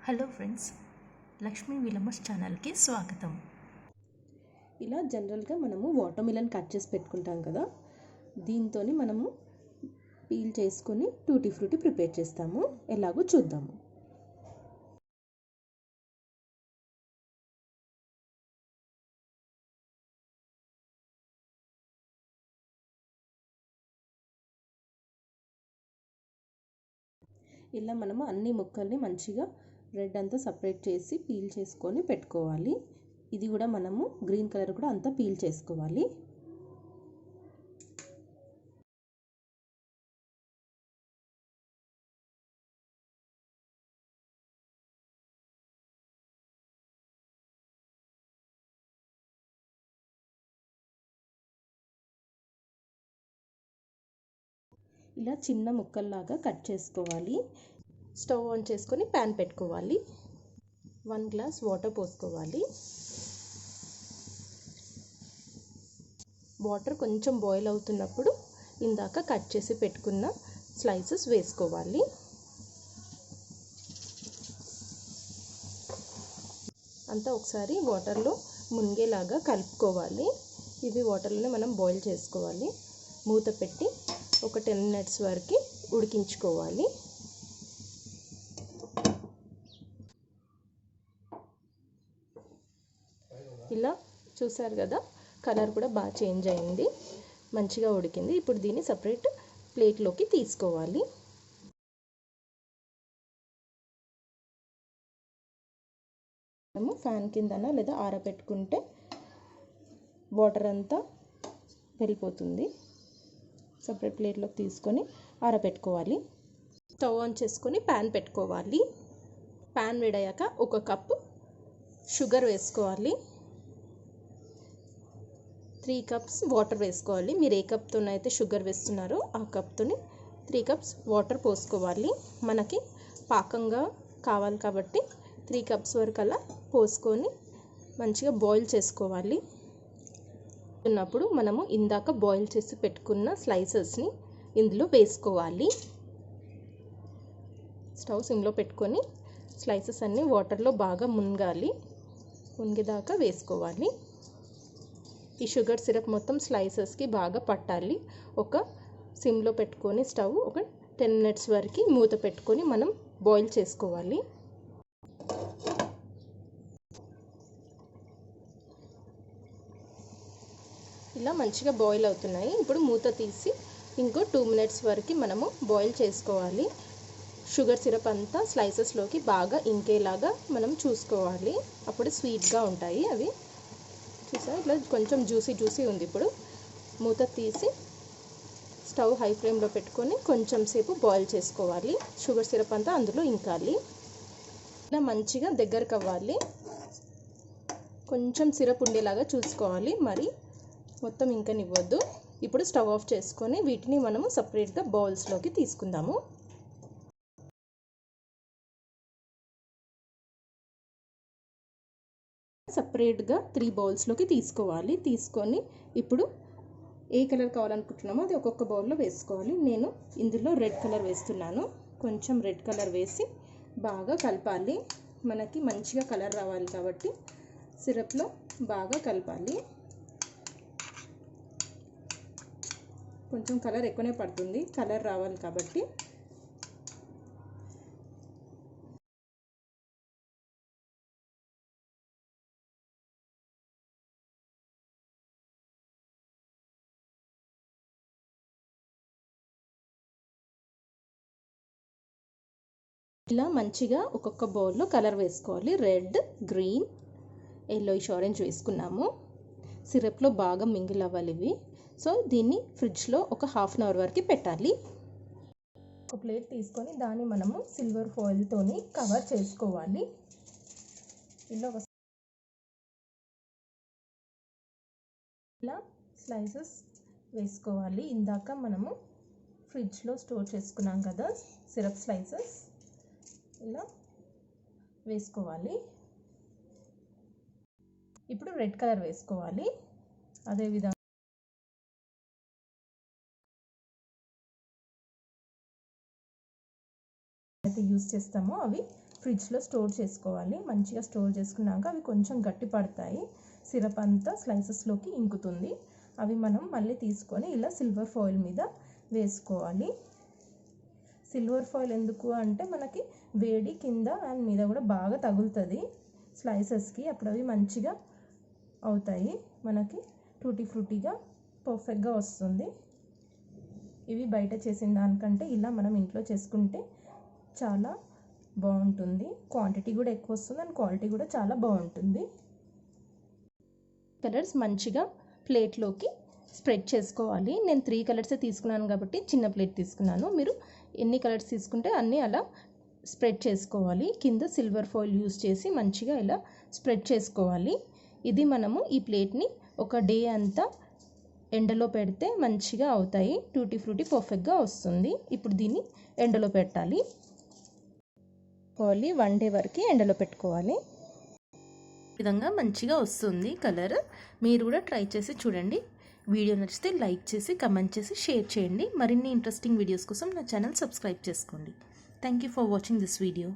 Hello friends, Lakshmi విలమస్ ఛానల్కి స్వాగతం. ఇలా జనరల్గా మనము వాటర్ మిలన్ కట్ చేసి పెట్టుకుంటాం కదా, దీంతో మనము పీల్ చేసుకొని టూటీ ఫ్రూటీ ప్రిపేర్ చేస్తాము. ఎలాగో చూద్దాము. ఇలా మనము అన్ని ముక్కల్ని మంచిగా రెడ్ అంతా సపరేట్ చేసి పీల్ చేసుకొని పెట్టుకోవాలి. ఇది కూడా మనము గ్రీన్ కలర్ కూడా అంతా పీల్ చేసుకోవాలి. ఇలా చిన్న ముక్కల్లాగా కట్ చేసుకోవాలి. స్టవ్ ఆన్ చేసుకొని ప్యాన్ పెట్టుకోవాలి. 1 గ్లాస్ వాటర్ పోసుకోవాలి. వాటర్ కొంచెం బాయిల్ అవుతున్నప్పుడు ఇందాక కట్ చేసి పెట్టుకున్న స్లైసెస్ వేసుకోవాలి. అంతా ఒకసారి వాటర్లో మునిగేలాగా కలుపుకోవాలి. ఇవి వాటర్లోనే మనం బాయిల్ చేసుకోవాలి. మూత పెట్టి ఒక 10 మినిట్స్ వరకు ఉడికించుకోవాలి. ఇలా చూసారు కదా, కలర్ కూడా బాగా చేంజ్ అయింది, మంచిగా ఉడికింది. ఇప్పుడు దీన్ని సపరేట్ ప్లేట్లోకి తీసుకోవాలి. మనము ఫ్యాన్ కిందన లేదా ఆరబెట్టుకుంటే వాటర్ అంతా వెళ్ళిపోతుంది. సపరేట్ ప్లేట్లోకి తీసుకొని ఆరబెట్టుకోవాలి. స్టవ్ ఆన్ చేసుకొని ప్యాన్ పెట్టుకోవాలి. ప్యాన్ వేడయ్యాక 1 కప్పు షుగర్ వేసుకోవాలి. 3 కప్స్ వాటర్ వేసుకోవాలి. మీరు ఏ కప్తోనైతే షుగర్ వేస్తున్నారో ఆ కప్తోని 3 కప్స్ వాటర్ పోసుకోవాలి. మనకి పాకంగా కావాలి కాబట్టి 3 కప్స్ వరకు అలా పోసుకొని మంచిగా బాయిల్ చేసుకోవాలి. ఉన్నప్పుడు మనము ఇందాక బాయిల్ చేసి పెట్టుకున్న స్లైసెస్ని ఇందులో వేసుకోవాలి. స్టవ్ సిమ్లో పెట్టుకొని స్లైసెస్ అన్నీ వాటర్లో బాగా మునిగేదాకా వేసుకోవాలి. ఈ షుగర్ సిరప్ మొత్తం స్లైసెస్కి బాగా పట్టాలి. ఒక సిమ్లో పెట్టుకొని స్టవ్ ఒక 10 మినిట్స్ వరకు మూత పెట్టుకొని మనం బాయిల్ చేసుకోవాలి. ఇలా మంచిగా బాయిల్ అవుతున్నాయి. ఇప్పుడు మూత తీసి ఇంకో 2 మినిట్స్ వరకు మనము బాయిల్ చేసుకోవాలి. షుగర్ సిరప్ అంతా స్లైసెస్లోకి బాగా ఇంకేలాగా మనం చూసుకోవాలి. అప్పుడు స్వీట్గా ఉంటాయి అవి. చూసా, ఇట్లా కొంచెం జ్యూసీ ఉంది. ఇప్పుడు మూత తీసి స్టవ్ హై ఫ్లేమ్లో పెట్టుకొని కొంచెం సేపు బాయిల్ చేసుకోవాలి. షుగర్ సిరప్ అంతా అందులో ఇంకాలి. ఇలా మంచిగా దగ్గరకు అవ్వాలి. కొంచెం సిరప్ ఉండేలాగా చూసుకోవాలి, మరి మొత్తం ఇంకనివ్వద్దు. ఇప్పుడు స్టవ్ ఆఫ్ చేసుకొని వీటిని మనము సపరేట్గా బౌల్స్లోకి తీసుకుందాము. సపరేట్గా 3 బౌల్స్లోకి తీసుకోవాలి. తీసుకొని ఇప్పుడు ఏ కలర్ కావాలనుకుంటున్నామో అది ఒక్కొక్క బౌల్లో వేసుకోవాలి. నేను ఇందులో రెడ్ కలర్ వేస్తున్నాను. కొంచెం రెడ్ కలర్ వేసి బాగా కలపాలి. మనకి మంచిగా కలర్ రావాలి కాబట్టి సిరప్లో బాగా కలపాలి. కొంచెం కలర్ ఎక్కువనే పడుతుంది, కలర్ రావాలి కాబట్టి. ఇలా మంచిగా ఒక్కొక్క బౌల్లో కలర్ వేసుకోవాలి. రెడ్, గ్రీన్, ఎల్లోయిష్, ఆరెంజ్ వేసుకున్నాము. సిరప్లో బాగా మింగిల్ అవ్వాలి ఇవి. సో దీన్ని ఫ్రిడ్జ్లో ఒక ½ అవర్ వరకు పెట్టాలి. ఒక ప్లేట్ తీసుకొని దాన్ని మనము సిల్వర్ ఫాయిల్తోని కవర్ చేసుకోవాలి. ఇలా స్లైసెస్ వేసుకోవాలి. ఇందాక మనము ఫ్రిడ్జ్లో స్టోర్ చేసుకున్నాం కదా సిరప్ స్లైసెస్, ఇలా వేసుకోవాలి. ఇప్పుడు రెడ్ కలర్ వేసుకోవాలి. అదేవిధంగా అయితే యూజ్ చేస్తామో అవి ఫ్రిడ్జ్లో స్టోర్ చేసుకోవాలి. మంచిగా స్టోర్ చేసుకున్నాక అవి కొంచెం గట్టి పడతాయి, సిరప్ అంతా స్లైసెస్లోకి ఇంకుతుంది. అవి మనం మళ్ళీ తీసుకొని ఇలా సిల్వర్ ఫాయిల్ మీద వేసుకోవాలి. సిల్వర్ ఫాయిల్ ఎందుకు అంటే మనకి వేడి కింద అండ్ మీద కూడా బాగా తగులుతుంది స్లైసెస్కి, అప్పుడు అవి మంచిగా అవుతాయి, మనకి టూటీ ఫ్రూటీగా పర్ఫెక్ట్గా వస్తుంది. ఇవి బయట చేసిన దానికంటే ఇలా మనం ఇంట్లో చేసుకుంటే చాలా బాగుంటుంది. క్వాంటిటీ కూడా ఎక్కువ వస్తుంది అండ్ క్వాలిటీ కూడా చాలా బాగుంటుంది. కలర్స్ మంచిగా ప్లేట్లోకి స్ప్రెడ్ చేసుకోవాలి. నేను 3 కలర్సే తీసుకున్నాను కాబట్టి చిన్న ప్లేట్ తీసుకున్నాను. మీరు ఎన్ని కలర్స్ తీసుకుంటే అన్నీ అలా స్ప్రెడ్ చేసుకోవాలి. కింద సిల్వర్ ఫాయిల్ యూస్ చేసి మంచిగా ఇలా స్ప్రెడ్ చేసుకోవాలి. ఇది మనము ఈ ప్లేట్ని ఒక డే అంతా ఎండలో పెడితే మంచిగా అవుతాయి, టూటీ ఫ్రూటీ పర్ఫెక్ట్గా వస్తుంది. ఇప్పుడు దీన్ని ఎండలో పెట్టాలి. 1 డే వరకు ఎండలో పెట్టుకోవాలి. ఈ విధంగా మంచిగా వస్తుంది కలర్. మీరు కూడా ట్రై చేసి చూడండి. వీడియో నచ్చితే లైక్ చేసి కమెంట్ చేసి షేర్ చేయండి. మరిన్ని ఇంట్రెస్టింగ్ వీడియోస్ కోసం నా ఛానల్ సబ్స్క్రైబ్ చేసుకోండి. Thank you for watching this video.